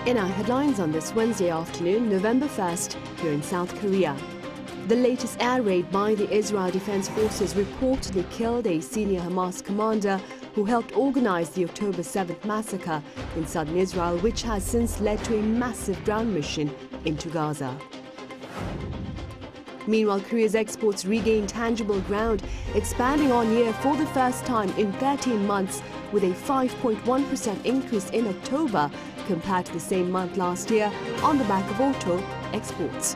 In our headlines on this Wednesday afternoon, November 1st, here in South Korea. The latest air raid by the Israel Defense Forces reportedly killed a senior Hamas commander who helped organize the October 7th massacre in southern Israel, which has since led to a massive ground mission into Gaza. Meanwhile, Korea's exports regain tangible ground, expanding on year for the first time in 13 months, with a 5.1% increase in October compared to the same month last year on the back of auto exports.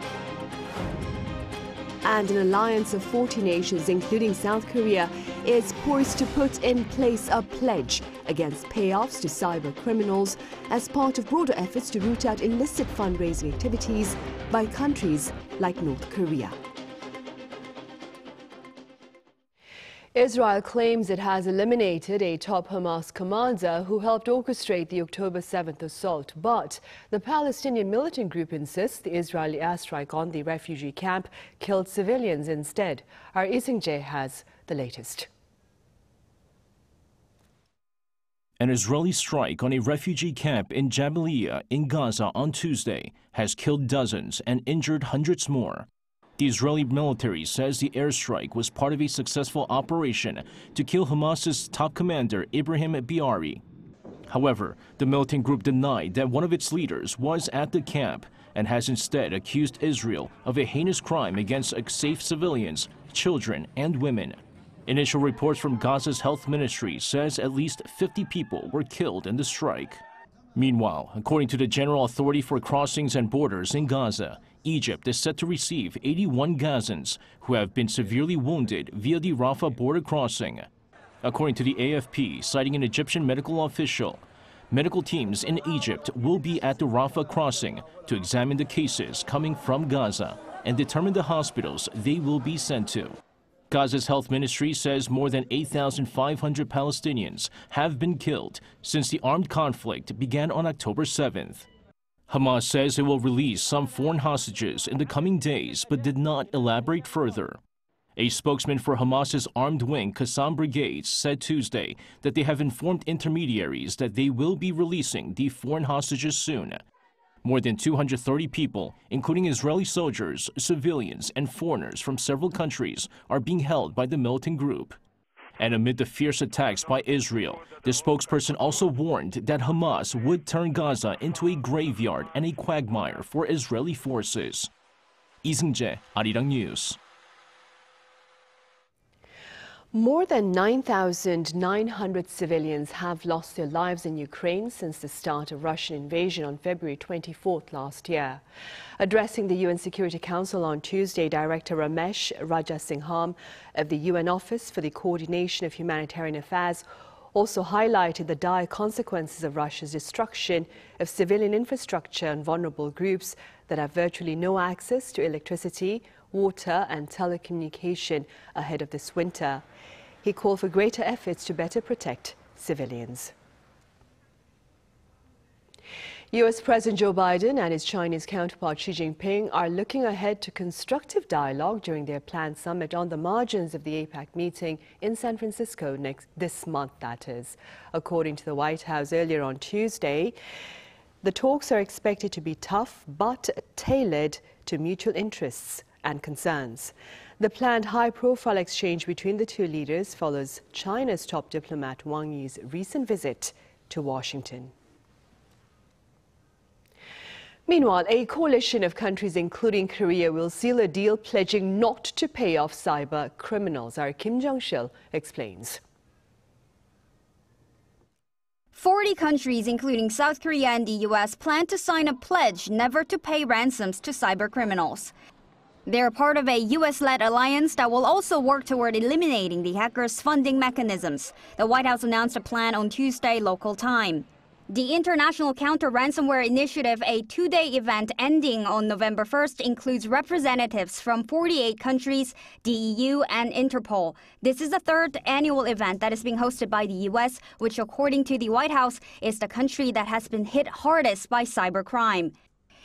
And an alliance of 40 nations, including South Korea, is poised to put in place a pledge against payoffs to cybercriminals as part of broader efforts to root out illicit fundraising activities by countries like North Korea. Israel claims it has eliminated a top Hamas commander who helped orchestrate the October 7th assault. But the Palestinian militant group insists the Israeli airstrike on the refugee camp killed civilians instead. Our Min-jae has the latest. An Israeli strike on a refugee camp in Jabalia in Gaza on Tuesday has killed dozens and injured hundreds more. The Israeli military says the airstrike was part of a successful operation to kill Hamas's top commander, Ibrahim Biari. However, the militant group denied that one of its leaders was at the camp and has instead accused Israel of a heinous crime against safe civilians, children, and women. Initial reports from Gaza's health ministry says at least 50 people were killed in the strike. Meanwhile, according to the General Authority for Crossings and Borders in Gaza, Egypt is set to receive 81 Gazans who have been severely wounded via the Rafah border crossing. According to the AFP, citing an Egyptian medical official, medical teams in Egypt will be at the Rafah crossing to examine the cases coming from Gaza and determine the hospitals they will be sent to. Gaza's health ministry says more than 8,500 Palestinians have been killed since the armed conflict began on October 7th. Hamas says it will release some foreign hostages in the coming days, but did not elaborate further. A spokesman for Hamas's armed wing, Qassam Brigades, said Tuesday that they have informed intermediaries that they will be releasing the foreign hostages soon. More than 230 people, including Israeli soldiers, civilians, and foreigners from several countries, are being held by the militant group. And amid the fierce attacks by Israel, the spokesperson also warned that Hamas would turn Gaza into a graveyard and a quagmire for Israeli forces. Min-jae, Arirang News. More than 9,900 civilians have lost their lives in Ukraine since the start of Russian invasion on February 24th last year. Addressing the UN Security Council on Tuesday, Director Ramesh Rajasingham of the UN Office for the Coordination of Humanitarian Affairs also highlighted the dire consequences of Russia's destruction of civilian infrastructure and vulnerable groups that have virtually no access to electricity, water and telecommunication ahead of this winter. He called for greater efforts to better protect civilians. U.S. President Joe Biden and his Chinese counterpart Xi Jinping are looking ahead to constructive dialogue during their planned summit on the margins of the APEC meeting in San Francisco this month, that is. According to the White House earlier on Tuesday, the talks are expected to be tough but tailored to mutual interests and concerns. The planned high-profile exchange between the two leaders follows China's top diplomat Wang Yi's recent visit to Washington. Meanwhile, a coalition of countries, including Korea, will seal a deal pledging not to pay off cyber criminals. Our Kim Jung-shil explains. 40 countries, including South Korea and the U.S., plan to sign a pledge never to pay ransoms to cybercriminals. They're part of a U.S.-led alliance that will also work toward eliminating the hackers' funding mechanisms. The White House announced a plan on Tuesday local time. The International Counter-Ransomware Initiative, a two-day event ending on November 1st, includes representatives from 48 countries, the EU, and Interpol. This is the third annual event that is being hosted by the U.S., which, according to the White House, is the country that has been hit hardest by cybercrime.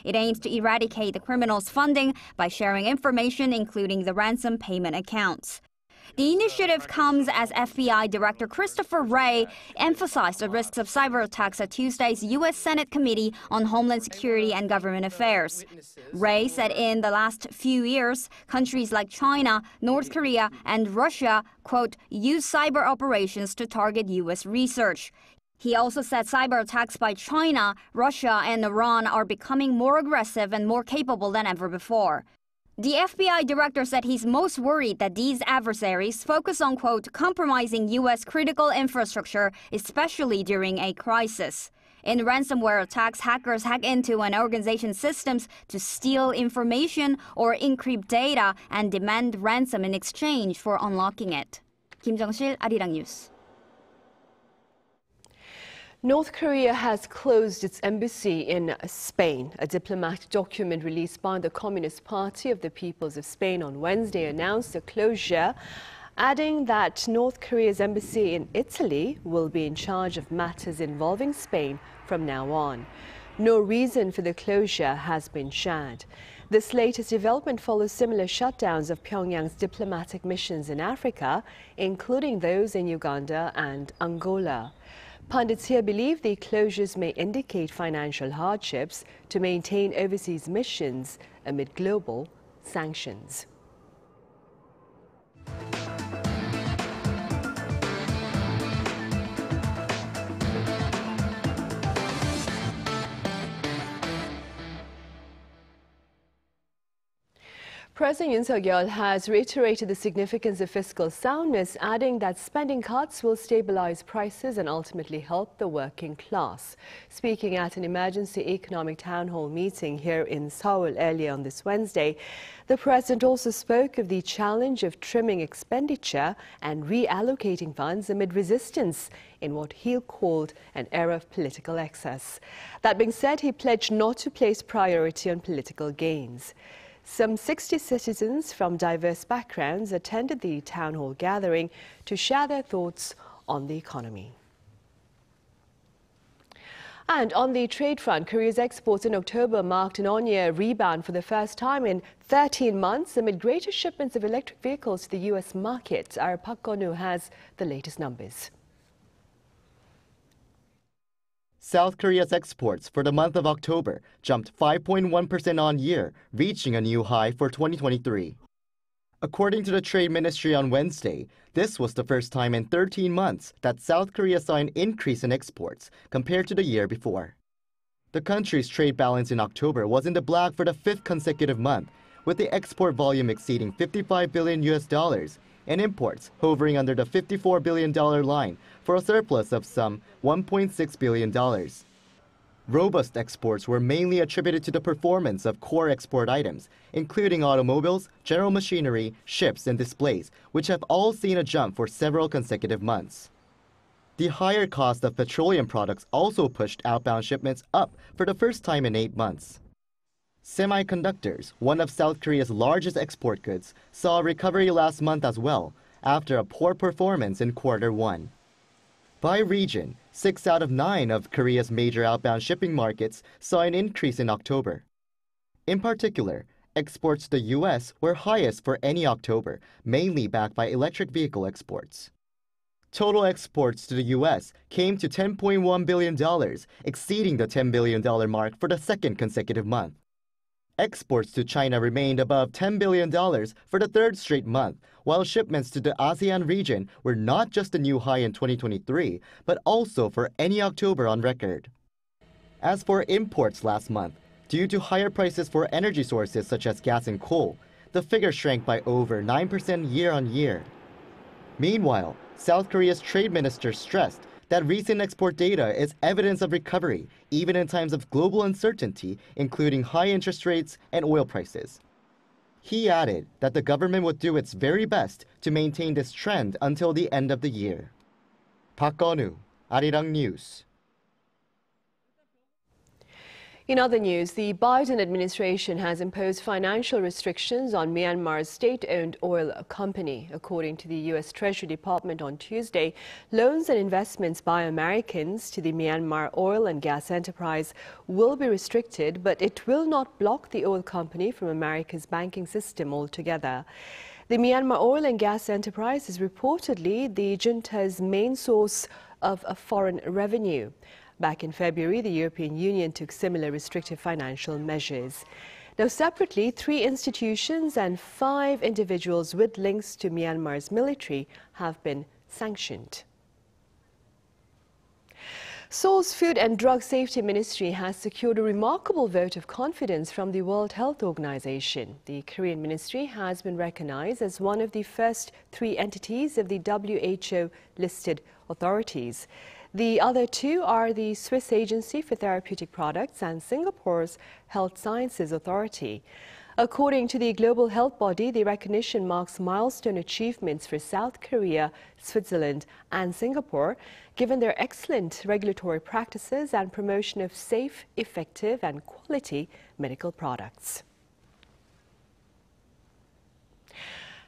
It aims to eradicate the criminals' funding by sharing information, including the ransom payment accounts. The initiative comes as FBI Director Christopher Wray emphasized the risks of cyber attacks at Tuesday's U.S. Senate Committee on Homeland Security and Government Affairs. Wray said in the last few years, countries like China, North Korea, and Russia, quote, use cyber operations to target U.S. research. He also said cyber attacks by China, Russia, and Iran are becoming more aggressive and more capable than ever before. The FBI director said he's most worried that these adversaries focus on, quote, compromising U.S. critical infrastructure, especially during a crisis. In ransomware attacks, hackers hack into an organization's systems to steal information or encrypt data and demand ransom in exchange for unlocking it. Kim Jung-sil, Arirang News. North Korea has closed its embassy in Spain. A diplomatic document released by the Communist Party of the Peoples of Spain on Wednesday announced the closure, adding that North Korea's embassy in Italy will be in charge of matters involving Spain from now on. No reason for the closure has been shared. This latest development follows similar shutdowns of Pyongyang's diplomatic missions in Africa, including those in Uganda and Angola. Pundits here believe the closures may indicate financial hardships to maintain overseas missions amid global sanctions. President Yoon Suk-yeol has reiterated the significance of fiscal soundness, adding that spending cuts will stabilize prices and ultimately help the working class. Speaking at an emergency economic town hall meeting here in Seoul earlier on this Wednesday, the president also spoke of the challenge of trimming expenditure and reallocating funds amid resistance in what he called an era of political excess. That being said, he pledged not to place priority on political gains. Some 60 citizens from diverse backgrounds attended the town hall gathering to share their thoughts on the economy. And on the trade front, Korea's exports in October marked an on-year rebound for the first time in 13 months amid greater shipments of electric vehicles to the U.S. market. Our Park Gon-woo has the latest numbers. South Korea's exports for the month of October jumped 5.1% on year, reaching a new high for 2023. According to the Trade Ministry on Wednesday, this was the first time in 13 months that South Korea saw an increase in exports compared to the year before. The country's trade balance in October was in the black for the fifth consecutive month, with the export volume exceeding $55 billion and imports hovering under the $54 billion line for a surplus of some $1.6 billion. Robust exports were mainly attributed to the performance of core export items, including automobiles, general machinery, ships, and displays, which have all seen a jump for several consecutive months. The higher cost of petroleum products also pushed outbound shipments up for the first time in 8 months. Semiconductors, one of South Korea's largest export goods, saw a recovery last month as well, after a poor performance in Q1. By region, 6 out of 9 of Korea's major outbound shipping markets saw an increase in October. In particular, exports to the U.S. were highest for any October, mainly backed by electric vehicle exports. Total exports to the U.S. came to $10.1 billion, exceeding the $10 billion mark for the second consecutive month. Exports to China remained above $10 billion for the third straight month, while shipments to the ASEAN region were not just a new high in 2023, but also for any October on record. As for imports last month, due to higher prices for energy sources such as gas and coal, the figure shrank by over 9% year-on-year. Meanwhile, South Korea's trade minister stressed that recent export data is evidence of recovery, even in times of global uncertainty, including high interest rates and oil prices. He added that the government would do its very best to maintain this trend until the end of the year. Park Gon-woo, Arirang News. In other news, the Biden administration has imposed financial restrictions on Myanmar's state-owned oil company. According to the U.S. Treasury Department on Tuesday, loans and investments by Americans to the Myanmar oil and gas enterprise will be restricted, but it will not block the oil company from America's banking system altogether. The Myanmar oil and gas enterprise is reportedly the junta's main source of foreign revenue. Back in February, the European Union took similar restrictive financial measures. Now, separately, 3 institutions and 5 individuals with links to Myanmar's military have been sanctioned. Seoul's Food and Drug Safety Ministry has secured a remarkable vote of confidence from the World Health Organization. The Korean ministry has been recognized as one of the first 3 entities of the WHO-listed authorities. The other 2 are the Swiss Agency for Therapeutic Products and Singapore's Health Sciences Authority. According to the global health body, the recognition marks milestone achievements for South Korea, Switzerland and Singapore, given their excellent regulatory practices and promotion of safe, effective and quality medical products.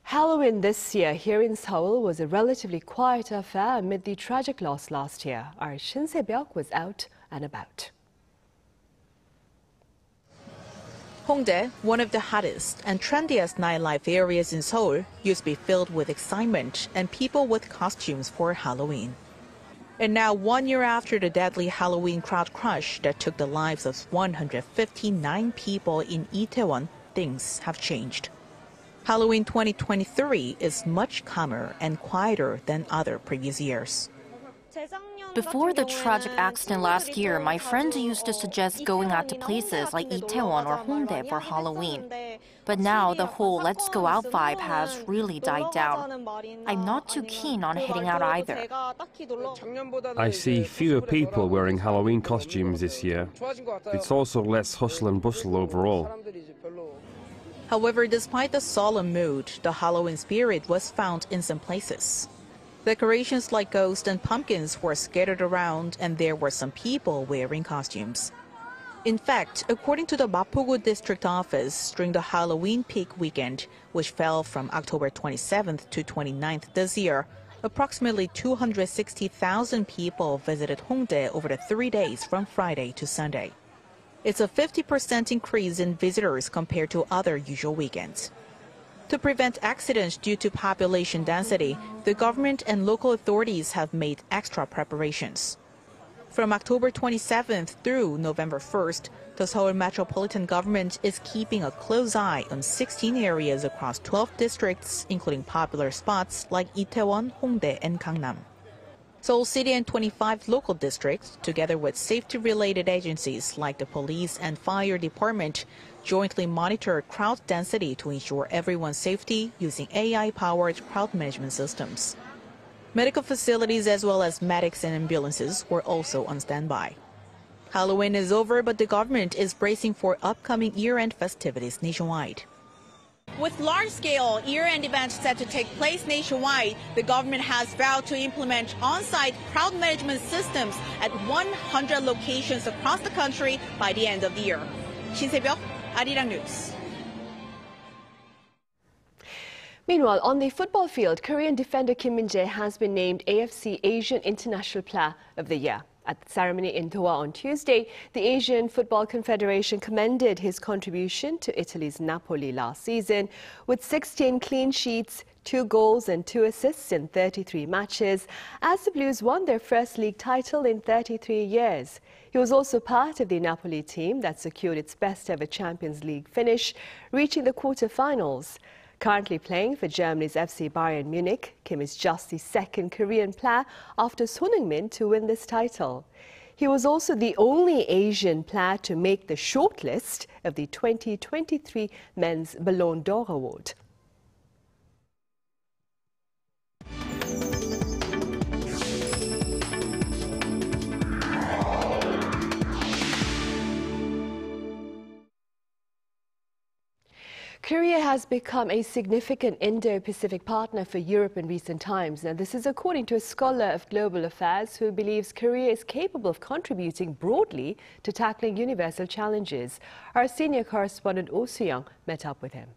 Halloween this year here in Seoul was a relatively quiet affair amid the tragic loss last year. Our Shin Se-byuk was out and about. Hongdae, one of the hottest and trendiest nightlife areas in Seoul, used to be filled with excitement and people with costumes for Halloween. And now, 1 year after the deadly Halloween crowd crush that took the lives of 159 people in Itaewon, things have changed. Halloween 2023 is much calmer and quieter than other previous years. Before the tragic accident last year, my friend used to suggest going out to places like Itaewon or Hongdae for Halloween. But now the whole let's go out vibe has really died down. I'm not too keen on heading out either. I see fewer people wearing Halloween costumes this year. It's also less hustle and bustle overall. However, despite the solemn mood, the Halloween spirit was found in some places. Decorations like ghosts and pumpkins were scattered around, and there were some people wearing costumes. In fact, according to the Mapogu District Office, during the Halloween peak weekend, which fell from October 27th to 29th this year, approximately 260,000 people visited Hongdae over the 3 days from Friday to Sunday. It's a 50% increase in visitors compared to other usual weekends. To prevent accidents due to population density, the government and local authorities have made extra preparations. From October 27th through November 1st, the Seoul Metropolitan Government is keeping a close eye on 16 areas across 12 districts, including popular spots like Itaewon, Hongdae, and Gangnam. Seoul City and 25 local districts, together with safety-related agencies like the police and fire department, jointly monitor crowd density to ensure everyone's safety using AI-powered crowd management systems. Medical facilities as well as medics and ambulances were also on standby. Halloween is over, but the government is bracing for upcoming year-end festivities nationwide. With large-scale year-end events set to take place nationwide, the government has vowed to implement on-site crowd management systems at 100 locations across the country by the end of the year. Shin Se-byuk, Arirang News. Meanwhile, on the football field, Korean defender Min-jae has been named AFC Asian International Player of the Year. At the ceremony in Doha on Tuesday, the Asian Football Confederation commended his contribution to Italy's Napoli last season with 16 clean sheets, 2 goals and 2 assists in 33 matches, as the Blues won their first league title in 33 years. He was also part of the Napoli team that secured its best-ever Champions League finish, reaching the quarter-finals. Currently playing for Germany's FC Bayern Munich, Kim is just the second Korean player after Son Heung-min to win this title. He was also the only Asian player to make the shortlist of the 2023 Men's Ballon d'Or Award. Korea has become a significant Indo-Pacific partner for Europe in recent times. Now, this is according to a scholar of global affairs who believes Korea is capable of contributing broadly to tackling universal challenges. Our senior correspondent Oh Soo-young met up with him.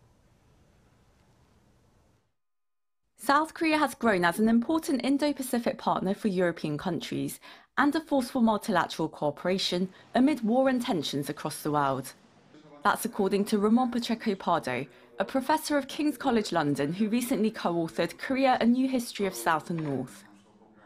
South Korea has grown as an important Indo-Pacific partner for European countries and a force for multilateral cooperation amid war and tensions across the world. That's according to Ramon Pacheco Pardo, a professor of King's College London who recently co-authored Korea, A New History of South and North.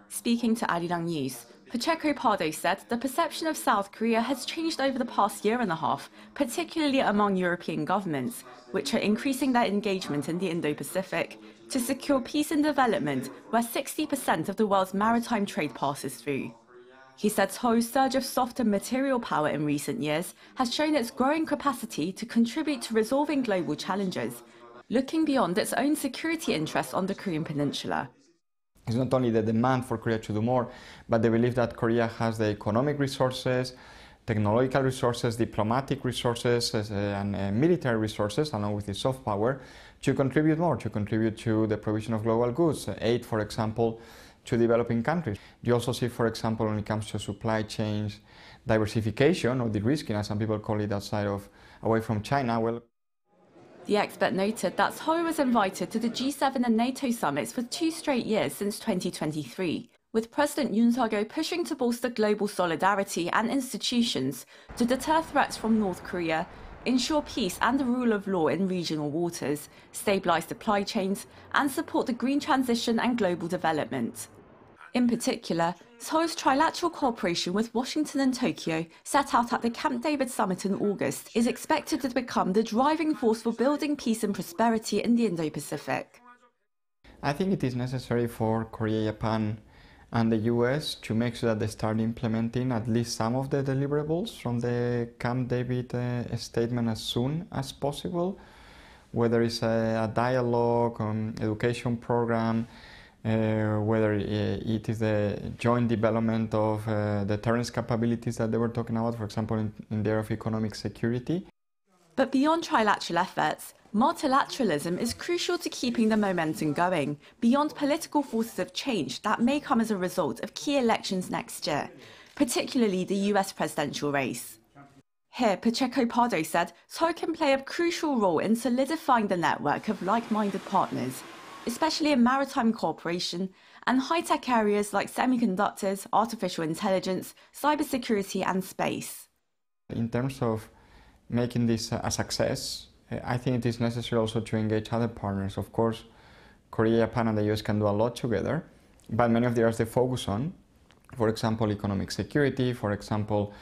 Speaking to Arirang News, Pacheco Pardo said the perception of South Korea has changed over the past year and a half, particularly among European governments, which are increasing their engagement in the Indo-Pacific to secure peace and development, where 60% of the world's maritime trade passes through. He said Seoul's surge of soft and material power in recent years has shown its growing capacity to contribute to resolving global challenges, looking beyond its own security interests on the Korean peninsula. It's not only the demand for Korea to do more, but the belief that Korea has the economic resources, technological resources, diplomatic resources, and military resources, along with its soft power, to contribute more, to contribute to the provision of global goods, aid, for example, to developing countries. You also see, for example, when it comes to supply chains, diversification, or de-risking, as some people call it, away from China. Well, the expert noted that Seoul was invited to the G7 and NATO summits for 2 straight years since 2023, with President Yoon pushing to bolster global solidarity and institutions to deter threats from North Korea, ensure peace and the rule of law in regional waters, stabilize supply chains, and support the green transition and global development. In particular, Seoul's trilateral cooperation with Washington and Tokyo, set out at the Camp David summit in August, is expected to become the driving force for building peace and prosperity in the Indo-Pacific. I think it is necessary for Korea, Japan, and the US to make sure that they start implementing at least some of the deliverables from the Camp David statement as soon as possible, whether it's a dialogue, education program, whether it is the joint development of deterrence capabilities that they were talking about, for example, in the area of economic security. But beyond trilateral efforts, multilateralism is crucial to keeping the momentum going, beyond political forces of change that may come as a result of key elections next year, particularly the US presidential race. Here, Pacheco Pardo said Seoul can play a crucial role in solidifying the network of like-minded partners, especially in maritime cooperation and high-tech areas like semiconductors, artificial intelligence, cybersecurity and space. In terms of making this a success, I think it is necessary also to engage other partners. Of course, Korea, Japan and the US can do a lot together, but many of the areas they focus on, for example, economic security, for example,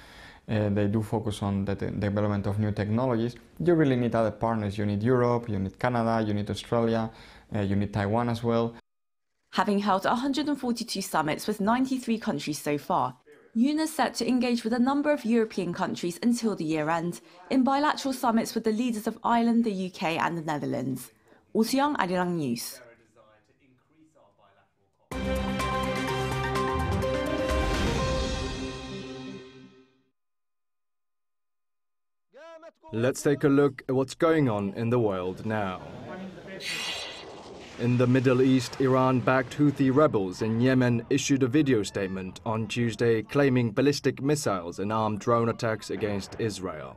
they do focus on the development of new technologies. You really need other partners. You need Europe, you need Canada, you need Australia, you need Taiwan as well. Having held 142 summits with 93 countries so far, Yoon is set to engage with a number of European countries until the year end, in bilateral summits with the leaders of Ireland, the UK and the Netherlands. Itaewon, Arirang News. Let's take a look at what's going on in the world now. In the Middle East, Iran-backed Houthi rebels in Yemen issued a video statement on Tuesday claiming ballistic missiles and armed drone attacks against Israel.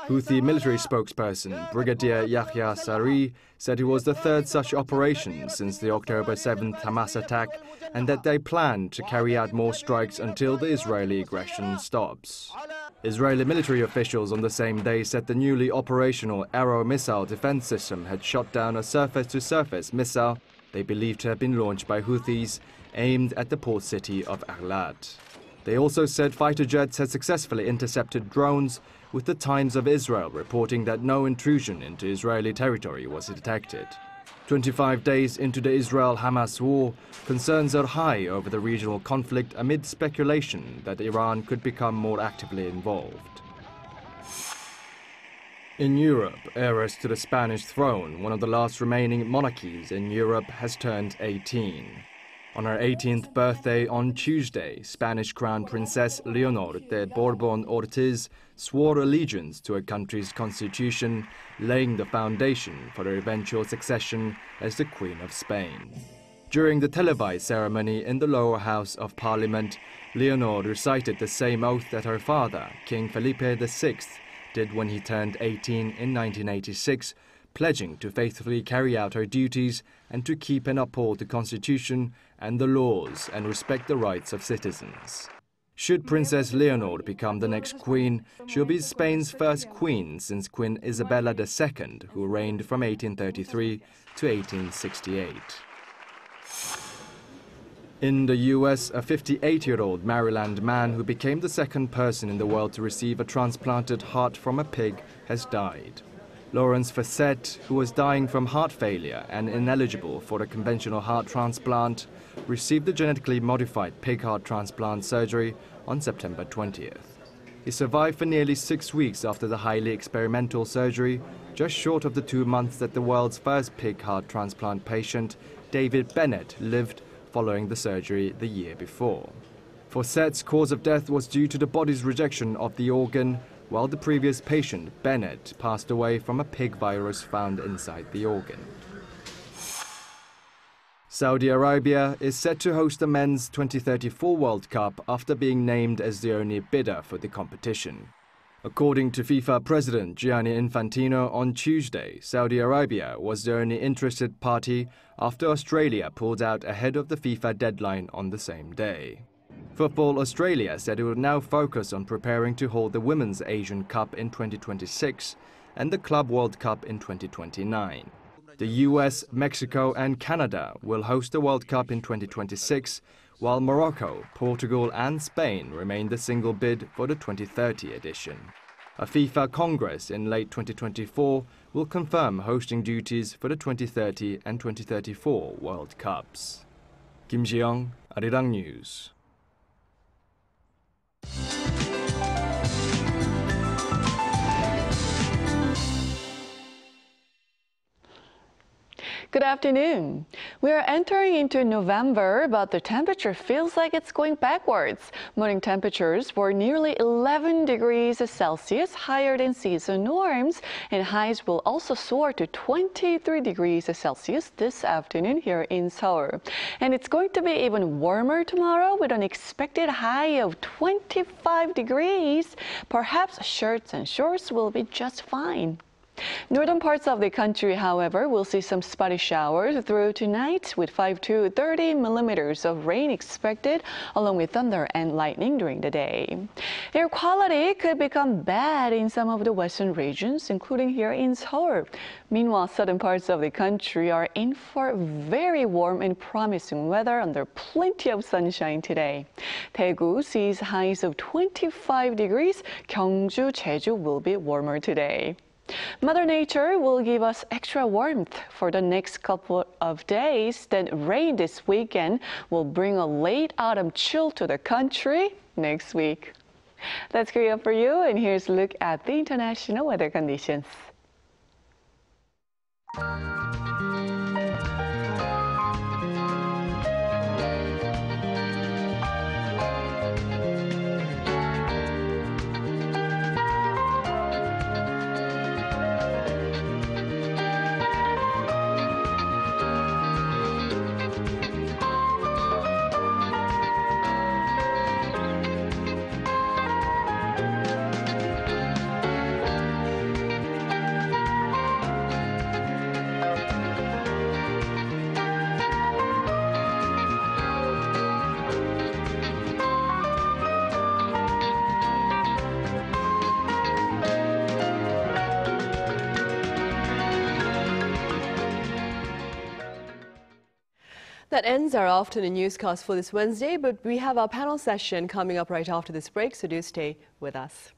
Houthi military spokesperson Brigadier Yahya Saree said it was the third such operation since the October 7th Hamas attack and that they plan to carry out more strikes until the Israeli aggression stops. Israeli military officials on the same day said the newly operational Arrow missile defense system had shot down a surface-to-surface missile they believed to have been launched by Houthis aimed at the port city of Eilat. They also said fighter jets had successfully intercepted drones, with the Times of Israel reporting that no intrusion into Israeli territory was detected. 25 days into the Israel-Hamas war, concerns are high over the regional conflict amid speculation that Iran could become more actively involved. In Europe, heiress to the Spanish throne, one of the last remaining monarchies in Europe, has turned 18. On her 18th birthday on Tuesday, Spanish Crown Princess Leonor de Borbon-Ortiz swore allegiance to her country's constitution, laying the foundation for her eventual succession as the Queen of Spain. During the televised ceremony in the lower house of Parliament, Leonor recited the same oath that her father, King Felipe VI, did when he turned 18 in 1986, pledging to faithfully carry out her duties and to keep and uphold the Constitution and the laws and respect the rights of citizens. Should Princess Leonor become the next queen, she'll be Spain's first queen since Queen Isabella II, who reigned from 1833 to 1868. In the US, a 58-year-old Maryland man who became the second person in the world to receive a transplanted heart from a pig has died. Lawrence Fassett, who was dying from heart failure and ineligible for a conventional heart transplant, received the genetically modified pig heart transplant surgery on September 20th. He survived for nearly 6 weeks after the highly experimental surgery, just short of the 2 months that the world's first pig heart transplant patient, David Bennett, lived following the surgery the year before. Fassett's cause of death was due to the body's rejection of the organ, while the previous patient, Bennett, passed away from a pig virus found inside the organ. Saudi Arabia is set to host the men's 2034 World Cup after being named as the only bidder for the competition. According to FIFA President Gianni Infantino on Tuesday, Saudi Arabia was the only interested party after Australia pulled out ahead of the FIFA deadline on the same day. Football Australia said it would now focus on preparing to hold the Women's Asian Cup in 2026 and the Club World Cup in 2029. The US, Mexico and Canada will host the World Cup in 2026, while Morocco, Portugal and Spain remain the single bid for the 2030 edition. A FIFA Congress in late 2024 will confirm hosting duties for the 2030 and 2034 World Cups. Kim Ji-young, Arirang News. Good afternoon. We are entering into November, but the temperature feels like it's going backwards. Morning temperatures were nearly 11 degrees Celsius higher than season norms, and highs will also soar to 23 degrees Celsius this afternoon here in Seoul. And it's going to be even warmer tomorrow with an expected high of 25 degrees. Perhaps shirts and shorts will be just fine. Northern parts of the country, however, will see some spotty showers through tonight with 5 to 30 millimeters of rain expected, along with thunder and lightning during the day. Air quality could become bad in some of the western regions, including here in Seoul. Meanwhile, southern parts of the country are in for very warm and promising weather under plenty of sunshine today. Daegu sees highs of 25 degrees. Gyeongju, Jeju will be warmer today. Mother Nature will give us extra warmth for the next couple of days. Then rain this weekend will bring a late autumn chill to the country next week. That's Korea for you, and here's a look at the international weather conditions. That ends our afternoon newscast for this Wednesday, but we have our panel session coming up right after this break, so do stay with us.